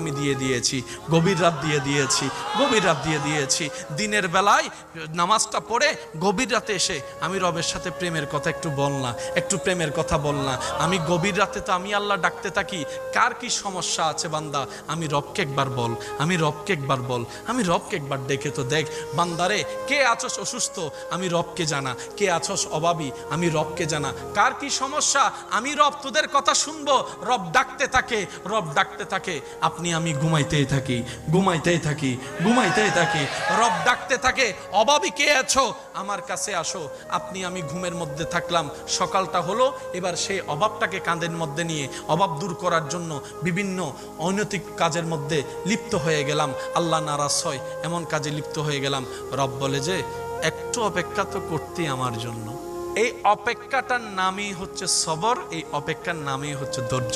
আমি দিয়ে দিয়েছি, গভীর রাত দিয়ে দিয়েছি, গভীর রাত দিয়ে দিয়েছি। দিনের বেলায় নামাজটা পড়ে গভীর রাতে এসে আমি রবের সাথে প্রেমের কথা একটু বল না, একটু প্রেমের কথা বল না। আমি গভীর রাতে তো আমি আল্লাহ ডাকতে থাকি, কার কি সমস্যা আছে বান্দা, আমি রবকে একবার বল, আমি রবকে একবার বল, আমি রবকে একবার ডেকে তো দেখ। বান্দারে, কে আছস অসুস্থ, আমি রবকে জানা, কে আছস অভাবী, আমি রবকে জানা, কার কি সমস্যা, আমি রব তোদের কথা শুনবো। রব ডাকতে থাকে, রব ডাকতে থাকে। আপনি আমি ঘুমাইতেই থাকি, ঘুমাইতেই থাকি, ঘুমাইতেই থাকি, রব ডাকতে থাকে, অভাবী কে আছো আমার কাছে আসো। আপনি আমি ঘুমের মধ্যে থাকলাম, সকালটা হলো, এবার সেই অভাবটাকে কাঁধের মধ্যে নিয়ে অভাব দূর করার জন্য বিভিন্ন অনৈতিক কাজের মধ্যে লিপ্ত হয়ে গেলাম, আল্লাহ নারাজ হয় এমন কাজে লিপ্ত হয়ে গেলাম। রব বলে যে একটু অপেক্ষা তো করতেই আমার জন্য। এই অপেক্ষাটার নামই হচ্ছে সবর, এই অপেক্ষার নামই হচ্ছে ধৈর্য।